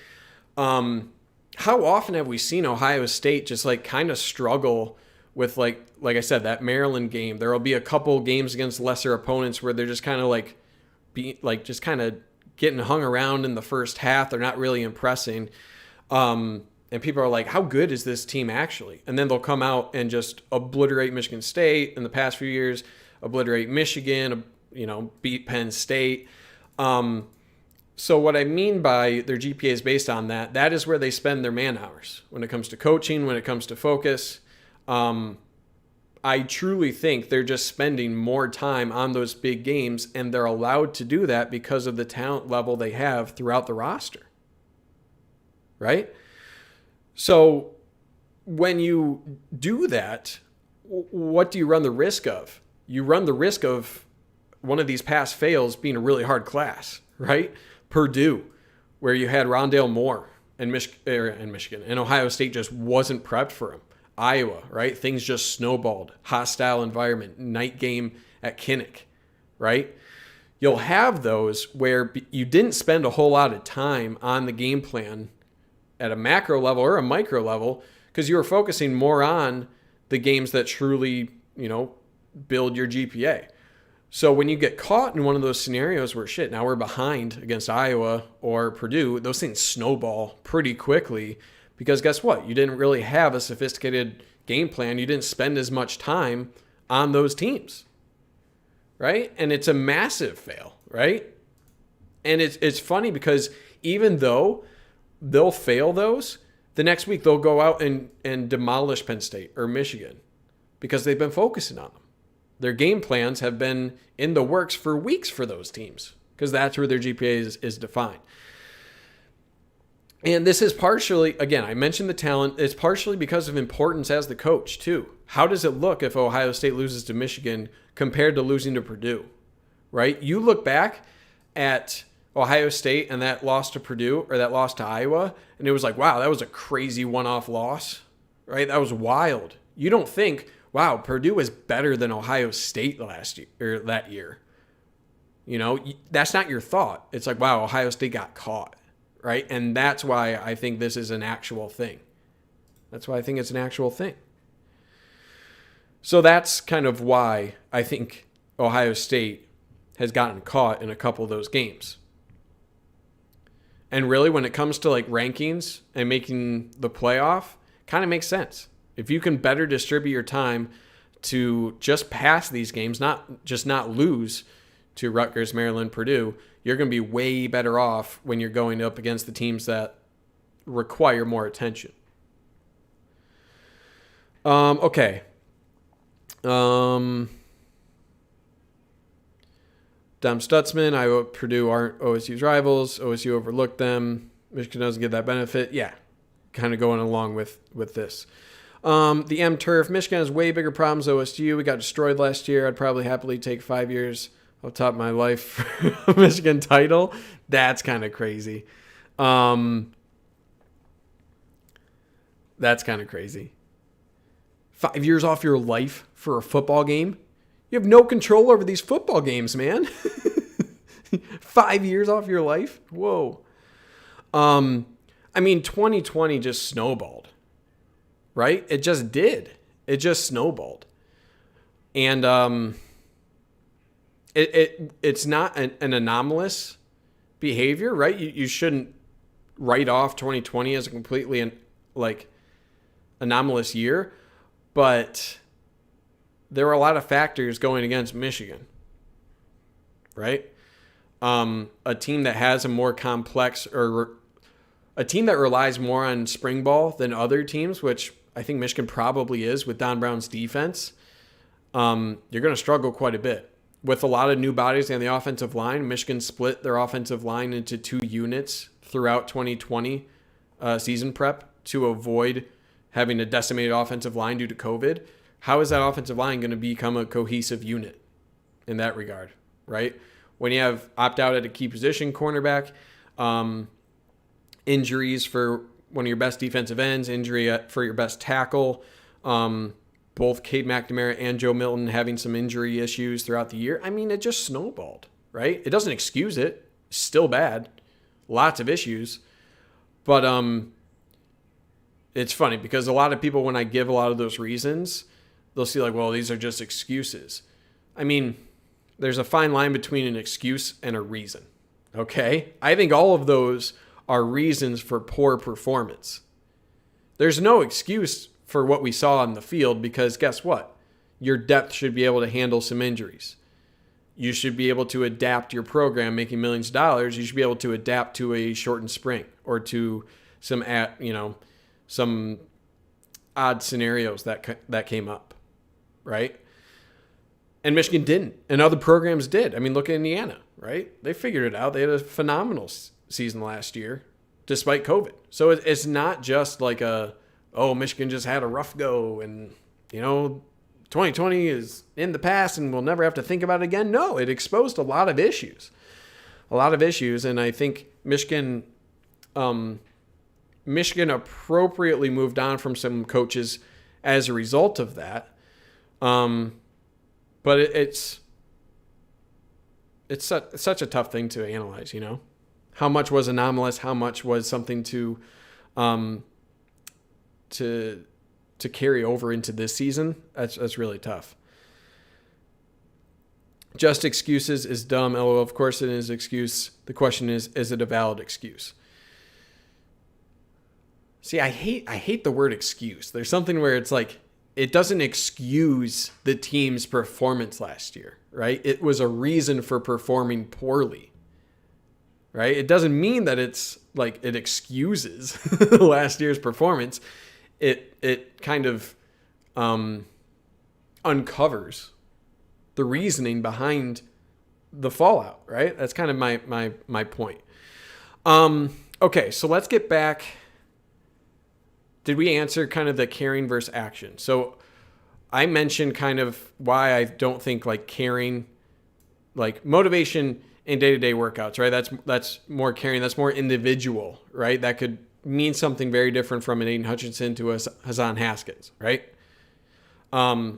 How often have we seen Ohio State just like kind of struggle with like I said, that Maryland game? There will be a couple games against lesser opponents where they're just kind of just kind of getting hung around in the first half. They're not really impressing. And people are like, how good is this team actually? And then they'll come out and just obliterate Michigan State in the past few years, obliterate Michigan, beat Penn State. So what I mean by their GPA is based on that is where they spend their man hours when it comes to coaching, when it comes to focus. I truly think they're just spending more time on those big games, and they're allowed to do that because of the talent level they have throughout the roster, right? So when you do that, what do you run the risk of? You run the risk of one of these pass fails being a really hard class, right? Purdue, where you had Rondale Moore and Michigan, and Ohio State just wasn't prepped for him. Iowa, right? Things just snowballed. Hostile environment. Night game at Kinnick, right? You'll have those where you didn't spend a whole lot of time on the game plan at a macro level or a micro level because you were focusing more on the games that truly, build your GPA. So when you get caught in one of those scenarios where now we're behind against Iowa or Purdue, those things snowball pretty quickly because guess what? You didn't really have a sophisticated game plan. You didn't spend as much time on those teams, right? And it's a massive fail, right? And it's funny because even though they'll fail those, the next week they'll go out and demolish Penn State or Michigan because they've been focusing on them. Their game plans have been in the works for weeks for those teams because that's where their GPA is defined. And this is partially, again, I mentioned the talent. It's partially because of importance as the coach, too. How does it look if Ohio State loses to Michigan compared to losing to Purdue, right? You look back at Ohio State and that loss to Purdue or that loss to Iowa, and it was like, wow, that was a crazy one-off loss, right? That was wild. You don't think, wow, Purdue was better than Ohio State last year or that year. That's not your thought. It's like, wow, Ohio State got caught, right? And that's why I think this is an actual thing. That's why I think it's an actual thing. So that's kind of why I think Ohio State has gotten caught in a couple of those games. And really, when it comes to like rankings and making the playoff, kind of makes sense. If you can better distribute your time to just pass these games, not lose to Rutgers, Maryland, Purdue, you're going to be way better off when you're going up against the teams that require more attention. Okay. Dom Stutzman, Iowa, Purdue aren't OSU's rivals. OSU overlooked them. Michigan doesn't get that benefit. Yeah, kind of going along with this. The M Turf, Michigan has way bigger problems than OSU. We got destroyed last year. I'd probably happily take 5 years off top of my life for a Michigan title. That's kind of crazy. That's kind of crazy. 5 years off your life for a football game? You have no control over these football games, man. 5 years off your life? Whoa. 2020 just snowballed, right? It just did. It just snowballed. And it's not an anomalous behavior, right? You shouldn't write off 2020 as a completely anomalous year, but there were a lot of factors going against Michigan, right? A team that has a more complex or a team that relies more on spring ball than other teams, which I think Michigan probably is with Don Brown's defense, you're going to struggle quite a bit. With a lot of new bodies on the offensive line, Michigan split their offensive line into 2 units throughout 2020 season prep to avoid having a decimated offensive line due to COVID. How is that offensive line going to become a cohesive unit in that regard, right? When you have opt-out at a key position, cornerback, injuries for one of your best defensive ends, injury for your best tackle, both Cade McNamara and Joe Milton having some injury issues throughout the year. It just snowballed, right? It doesn't excuse it. It's still bad. Lots of issues. But it's funny because a lot of people, when I give a lot of those reasons, they'll see well, these are just excuses. There's a fine line between an excuse and a reason, okay? I think all of those are reasons for poor performance. There's no excuse for what we saw on the field because guess what? Your depth should be able to handle some injuries. You should be able to adapt your program making millions of dollars. You should be able to adapt to a shortened spring or to some odd scenarios that came up, right? And Michigan didn't, and other programs did. Look at Indiana, right? They figured it out. They had a phenomenal season last year, despite COVID. So it's not just like Michigan just had a rough go, and 2020 is in the past, and we'll never have to think about it again. No, it exposed a lot of issues, and I think Michigan appropriately moved on from some coaches as a result of that. But it's such a tough thing to analyze, you know? How much was anomalous? How much was something to carry over into this season? That's really tough. Just excuses is dumb. LOL, of course it is an excuse. The question is it a valid excuse? See, I hate the word excuse. There's something where it's like, it doesn't excuse the team's performance last year, right? It was a reason for performing poorly, right? It doesn't mean that it's like it excuses last year's performance. It kind of uncovers the reasoning behind the fallout, right? That's kind of my point. Okay, so let's get back. Did we answer kind of the caring versus action? So I mentioned kind of why I don't think like caring, like motivation in day-to-day workouts, right? That's more caring. That's more individual, right? That could mean something very different from an Aiden Hutchinson to a Hassan Haskins, right? I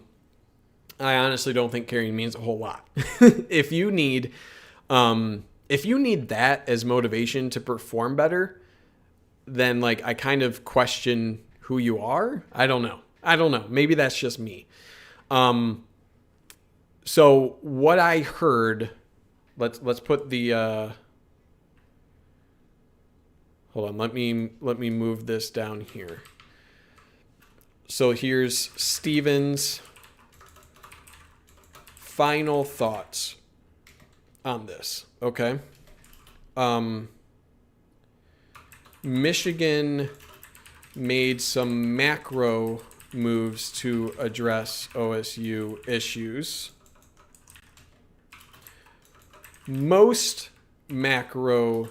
honestly don't think caring means a whole lot. If you need that as motivation to perform better, then like I kind of question who you are. I don't know. Maybe that's just me. So what I heard, let's put the hold on, let me move this down here. So here's Steven's final thoughts on this. Okay. Michigan made some macro moves to address OSU issues. Most macro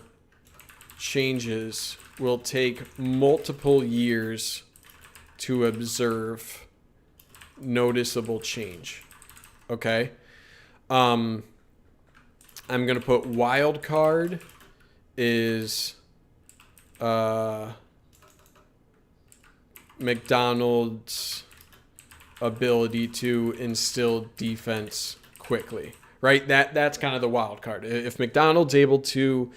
changes will take multiple years to observe noticeable change. Okay? I'm going to put wild card is McDonald's ability to instill defense quickly, right? That's kind of the wild card. If McDonald's able to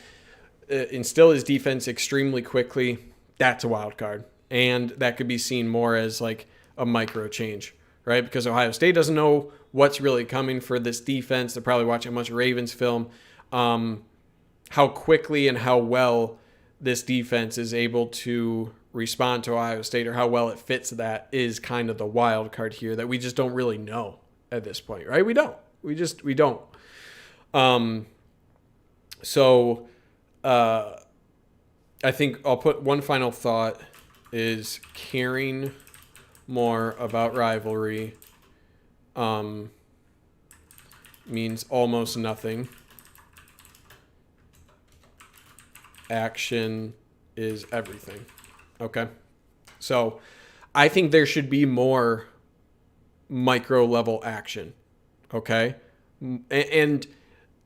instill his defense extremely quickly, that's a wild card. And that could be seen more as like a micro change, right? Because Ohio State doesn't know what's really coming for this defense. They're probably watching a bunch of Ravens film. How quickly and how well this defense is able to respond to Ohio State, or how well it fits that, is kind of the wild card here that we just don't really know at this point, right? We don't. So I think I'll put one final thought is caring more about rivalry means almost nothing. Action is everything. Okay. So I think there should be more micro level action. Okay. And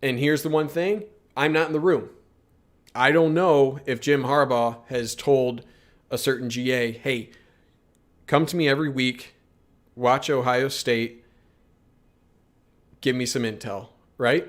here's the one thing. I'm not in the room. I don't know if Jim Harbaugh has told a certain GA, hey, come to me every week, watch Ohio State, give me some intel, right?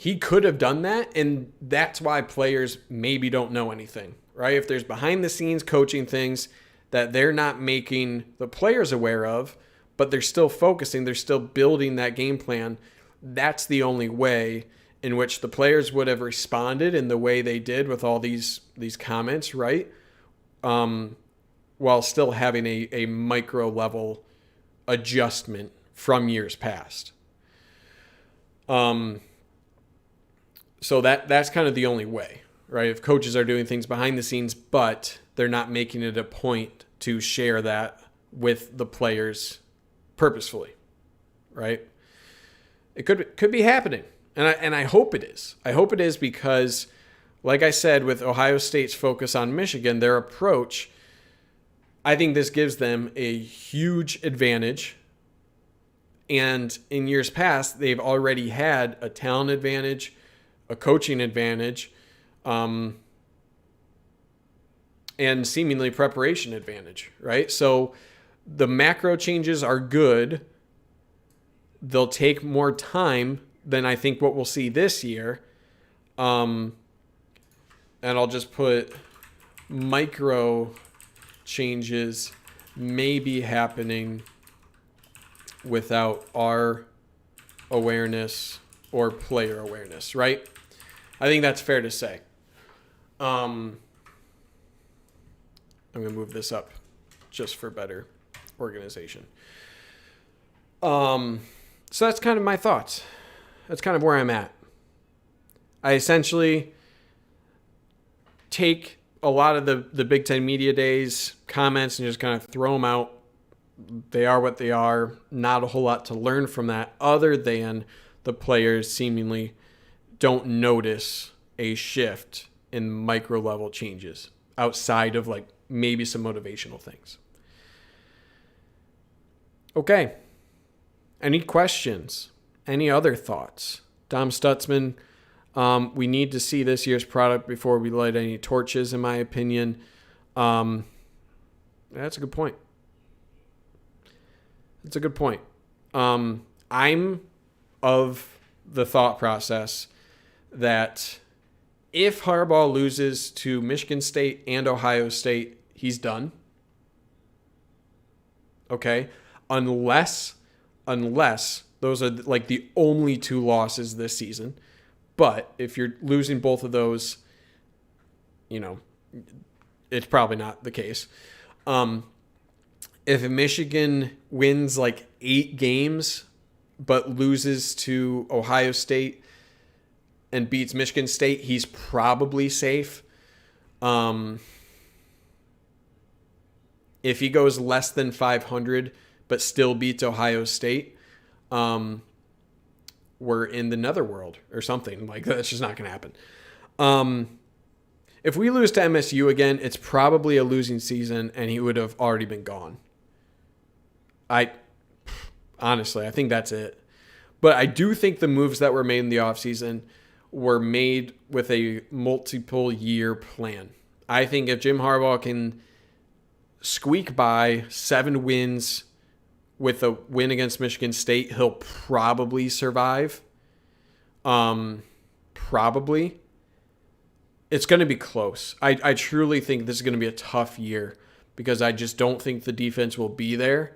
He could have done that, and that's why players maybe don't know anything, right? If there's behind-the-scenes coaching things that they're not making the players aware of, but they're still focusing, they're still building that game plan, that's the only way in which the players would have responded in the way they did with all these comments, right? While still having a micro-level adjustment from years past. So that's kind of the only way, right? If coaches are doing things behind the scenes, but they're not making it a point to share that with the players purposefully, right? It could be happening, and I hope it is. I hope it is because, like I said, with Ohio State's focus on Michigan, their approach, I think this gives them a huge advantage. And in years past, they've already had a talent advantage, a coaching advantage, and seemingly preparation advantage, right? So the macro changes are good. They'll take more time than I think what we'll see this year. And I'll just put micro changes may be happening without our awareness or player awareness, right? I think that's fair to say. I'm going to move this up just for better organization. So that's kind of my thoughts. That's kind of where I'm at. I essentially take a lot of the Big Ten Media Days comments and just kind of throw them out. They are what they are. Not a whole lot to learn from that other than the players seemingly don't notice a shift in micro level changes outside of like maybe some motivational things. Okay. Any questions? Any other thoughts? Dom Stutzman, we need to see this year's product before we light any torches, in my opinion. That's a good point. That's a good point. I'm of the thought process that if Harbaugh loses to Michigan State and Ohio State, he's done. Okay? Unless those are like the only two losses this season. But if you're losing both of those, you know, it's probably not the case. If Michigan wins like 8 games but loses to Ohio State and beats Michigan State, he's probably safe. If he goes less than 500 but still beats Ohio State, we're in the netherworld or something. Like, that's just not going to happen. If we lose to MSU again, it's probably a losing season and he would have already been gone. Honestly, I think that's it. But I do think the moves that were made in the offseason were made with a multiple year plan. I think if Jim Harbaugh can squeak by 7 wins with a win against Michigan State, he'll probably survive. Probably. It's going to be close. I truly think this is going to be a tough year because I just don't think the defense will be there.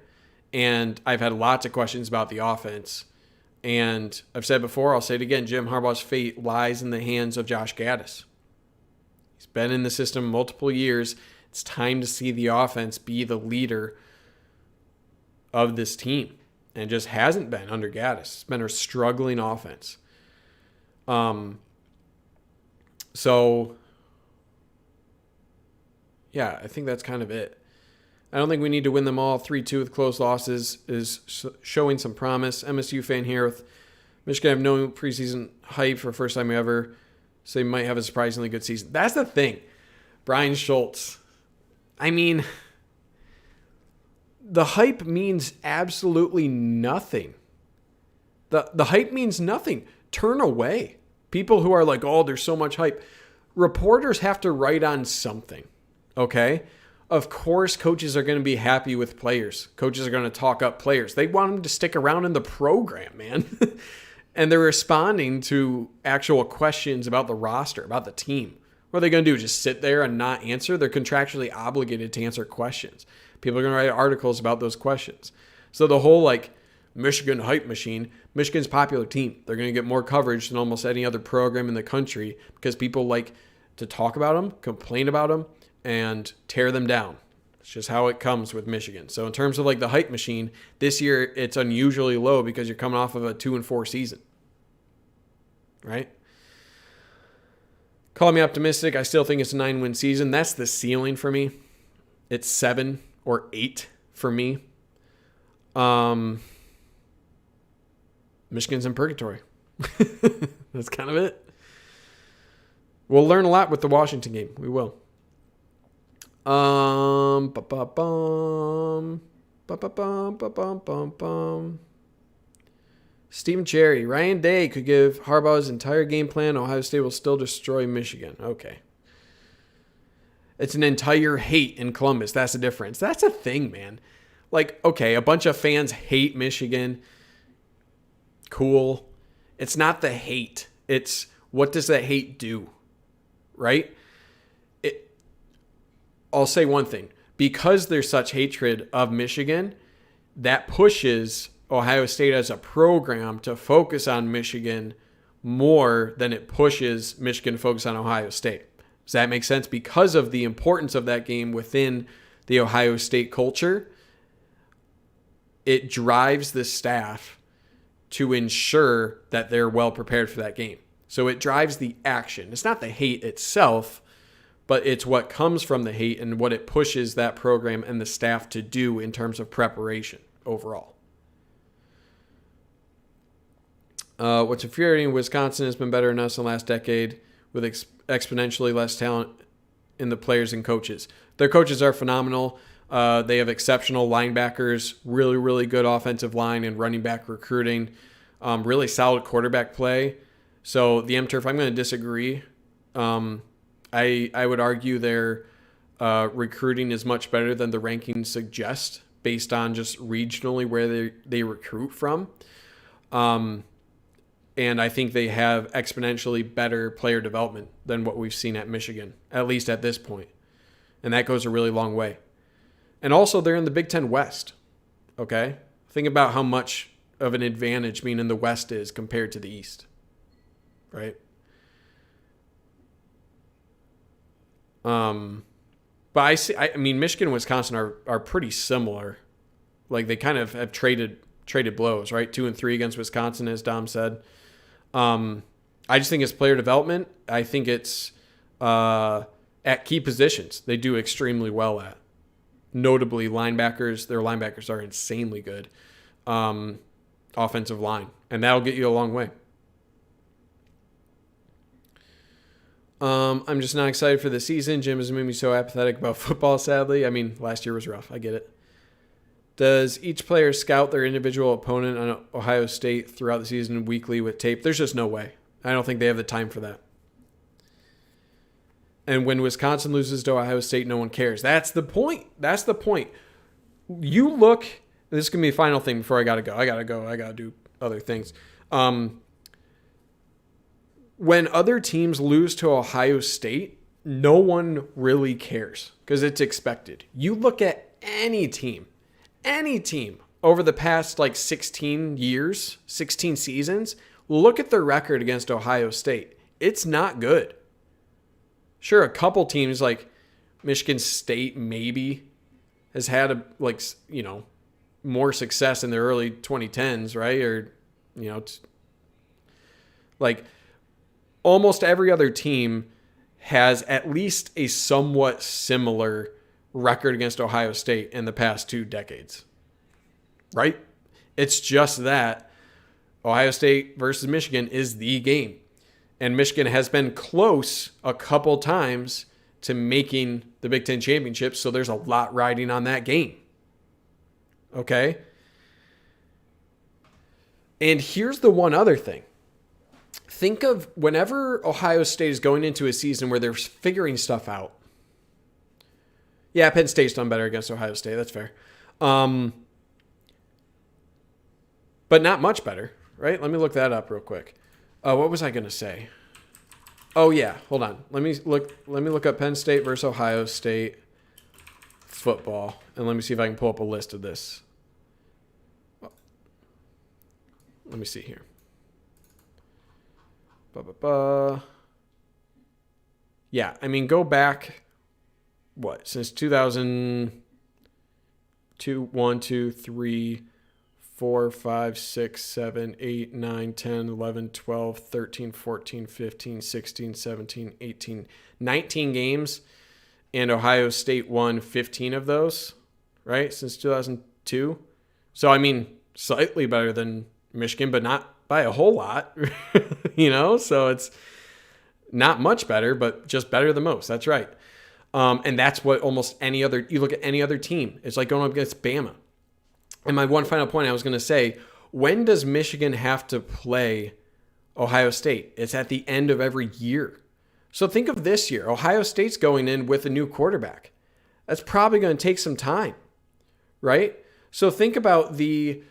And I've had lots of questions about the offense. And I've said before, I'll say it again, Jim Harbaugh's fate lies in the hands of Josh Gaddis. He's been in the system multiple years. It's time to see the offense be the leader of this team. And just hasn't been under Gaddis. It's been a struggling offense. So, yeah, I think that's kind of it. I don't think we need to win them all. 3-2 with close losses is showing some promise. MSU fan here with Michigan have no preseason hype for first time ever. So they might have a surprisingly good season. That's the thing. Brian Schultz. I mean, the hype means absolutely nothing. The hype means nothing. Turn away. People who are like, oh, there's so much hype. Reporters have to write on something. Okay? Of course, coaches are going to be happy with players. Coaches are going to talk up players. They want them to stick around in the program, man. And they're responding to actual questions about the roster, about the team. What are they going to do? Just sit there and not answer? They're contractually obligated to answer questions. People are going to write articles about those questions. So the whole like Michigan hype machine, Michigan's a popular team. They're going to get more coverage than almost any other program in the country because people like to talk about them, complain about them, and tear them down. It's just how it comes with Michigan. So in terms of like the hype machine, this year it's unusually low because you're coming off of a 2-4 season. Right? Call me optimistic. I still think it's a 9-win season. That's the ceiling for me. It's 7 or 8 for me. Michigan's in purgatory. That's kind of it. We'll learn a lot with the Washington game. We will. Stephen Cherry. Ryan Day could give Harbaugh's entire game plan. Ohio State will still destroy Michigan. Okay. It's an entire hate in Columbus. That's the difference. That's a thing, man. Like, okay, a bunch of fans hate Michigan. Cool. It's not the hate. It's what does that hate do, right? I'll say one thing. Because there's such hatred of Michigan, that pushes Ohio State as a program to focus on Michigan more than it pushes Michigan to focus on Ohio State. Does that make sense? Because of the importance of that game within the Ohio State culture, it drives the staff to ensure that they're well prepared for that game. So it drives the action. It's not the hate itself, but it's what comes from the hate and what it pushes that program and the staff to do in terms of preparation overall. What's infuriating, Wisconsin has been better than us in the last decade with exponentially less talent in the players and coaches. Their coaches are phenomenal. They have exceptional linebackers, really, really good offensive line and running back recruiting, really solid quarterback play. So the M-Turf, I'm going to disagree. I would argue their recruiting is much better than the rankings suggest based on just regionally where they recruit from. And I think they have exponentially better player development than what we've seen at Michigan, at least at this point. And that goes a really long way. And also, they're in the Big Ten West, okay? Think about how much of an advantage being in the West is compared to the East, right? But I mean, Michigan and Wisconsin are pretty similar. Like, they kind of have traded blows, right? 2-3 against Wisconsin, as Dom said. I just think it's player development. I think it's at key positions they do extremely well at. Notably, linebackers. Their linebackers are insanely good. Offensive line. And that'll get you a long way. I'm just not excited for the season. Jim has made me so apathetic about football, sadly. I mean, last year was rough. I get it. Does each player scout their individual opponent on Ohio State throughout the season weekly with tape? There's just no way. I don't think they have the time for that. And when Wisconsin loses to Ohio State, no one cares. That's the point. That's the point. You look, this is going to be a final thing before I got to go. I got to do other things. When other teams lose to Ohio State, no one really cares because it's expected. You look at any team over the past 16 years, 16 seasons, look at their record against Ohio State. It's not good. Sure, a couple teams like Michigan State maybe has had more success in the early 2010s, right? Or, almost every other team has at least a somewhat similar record against Ohio State in the past 2 decades, right? It's just that Ohio State versus Michigan is the game. And Michigan has been close a couple times to making the Big Ten championship, so there's a lot riding on that game. Okay? And here's the one other thing. Think of whenever Ohio State is going into a season where they're figuring stuff out. Yeah, Penn State's done better against Ohio State. That's fair. But not much better, right? Let me look that up real quick. What was I going to say? Oh, yeah. Hold on. Let me look up Penn State versus Ohio State football, and let me see if I can pull up a list of this. Let me see here. Yeah, I mean, go back, since 2002, 1, 2, 3, 4, 5, 6, 7, 8, 9, 10, 11, 12, 13, 14, 15, 16, 17, 18, 19 games, and Ohio State won 15 of those, right, since 2002. So, I mean, slightly better than Michigan, but not by a whole lot, so it's not much better, but just better than most. That's right. And that's what almost you look at any other team, it's like going up against Bama. And my one final point I was going to say, when does Michigan have to play Ohio State? It's at the end of every year. So think of this year. Ohio State's going in with a new quarterback. That's probably going to take some time, right? So think about the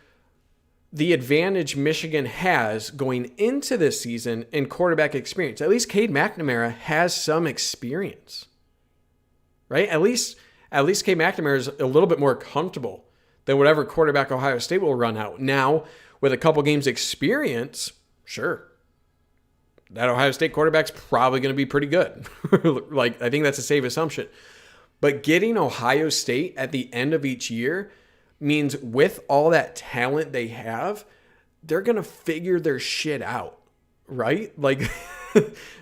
the advantage Michigan has going into this season in quarterback experience. At least Cade McNamara has some experience, right? At least Cade McNamara is a little bit more comfortable than whatever quarterback Ohio State will run out. Now, with a couple games experience, sure, that Ohio State quarterback's probably going to be pretty good. Like, I think that's a safe assumption. But getting Ohio State at the end of each year means with all that talent they have, they're going to figure their shit out, right? Like,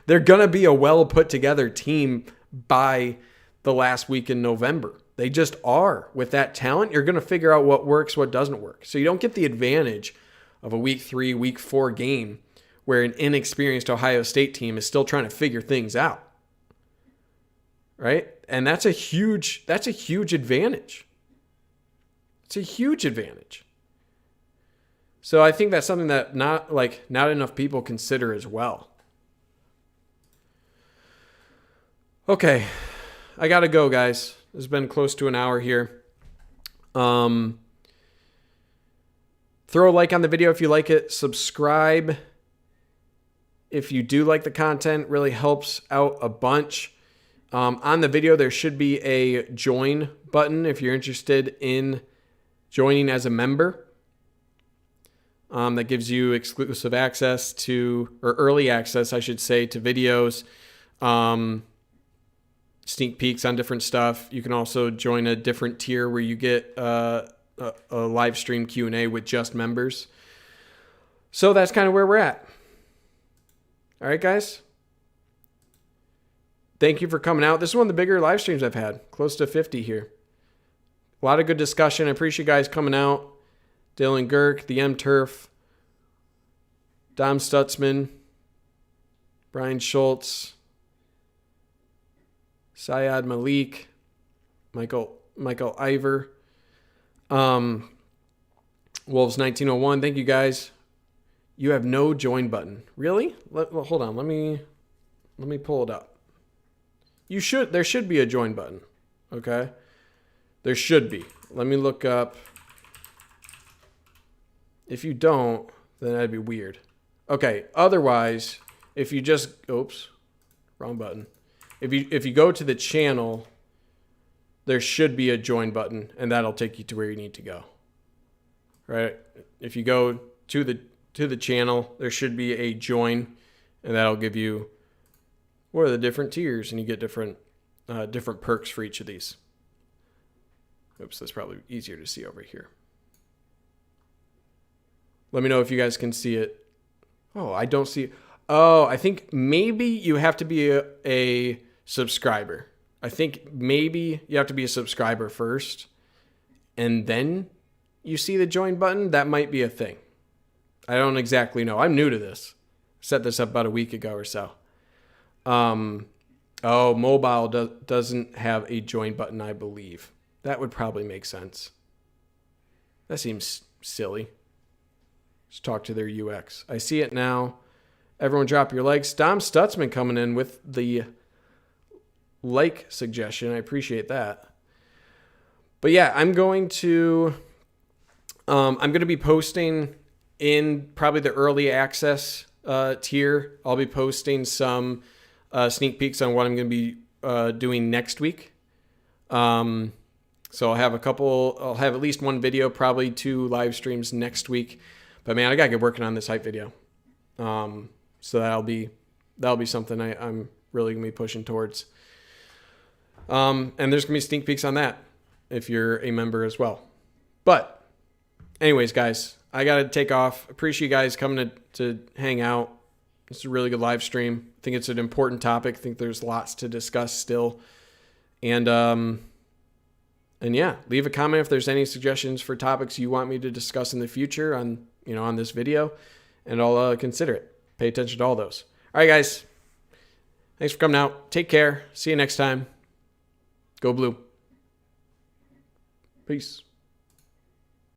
they're going to be a well put together team by the last week in November. They just are. With that talent, you're going to figure out what works, what doesn't work. So you don't get the advantage of a week 3, week 4 game where an inexperienced Ohio State team is still trying to figure things out. Right? And that's a huge advantage. It's a huge advantage. So I think that's something that not enough people consider as well. Okay. I got to go, guys. It's been close to an hour here. Throw a like on the video if you like it. Subscribe if you do like the content. Really helps out a bunch. On the video, there should be a join button if you're interested in joining as a member. That gives you exclusive access to, or early access, I should say, to videos, sneak peeks on different stuff. You can also join a different tier where you get a live stream Q&A with just members. So that's kind of where we're at. All right, guys. Thank you for coming out. This is one of the bigger live streams I've had. Close to 50 here. A lot of good discussion. I appreciate you guys coming out. Dylan Girk, the M-Turf, Dom Stutzman, Brian Schultz, Syed Malik, Michael Ivor, Wolves 1901. Thank you guys. You have no join button. Really? Hold on. Let me pull it up. There should be a join button. Okay? There should be. Let me look up. If you don't, then that'd be weird. Okay. Otherwise, if you just, oops, wrong button. If you go to the channel, there should be a join button, and that'll take you to where you need to go. Right? If you go to the channel, there should be a join, and that'll give you what are the different tiers, and you get different perks for each of these. Oops, that's probably easier to see over here. Let me know if you guys can see it. Oh, I don't see it. Oh, I think maybe you have to be a subscriber. I think maybe you have to be a subscriber first, and then you see the join button. That might be a thing. I don't exactly know. I'm new to this. Set this up about a week ago or so. Mobile doesn't have a join button, I believe. That would probably make sense. That seems silly. Just talk to their UX. I see it now. Everyone drop your likes. Dom Stutzman coming in with the like suggestion. I appreciate that. But yeah, I'm going to be posting in probably the early access tier. I'll be posting some sneak peeks on what I'm going to be doing next week. So I'll have at least one video, probably 2 live streams next week. But man, I got to get working on this hype video. So that'll be something I'm really going to be pushing towards. And there's going to be sneak peeks on that if you're a member as well. But anyways, guys, I got to take off. Appreciate you guys coming to hang out. It's a really good live stream. I think it's an important topic. I think there's lots to discuss still. And yeah, leave a comment if there's any suggestions for topics you want me to discuss in the future on this video, and I'll consider it. Pay attention to all those. All right, guys. Thanks for coming out. Take care. See you next time. Go Blue. Peace.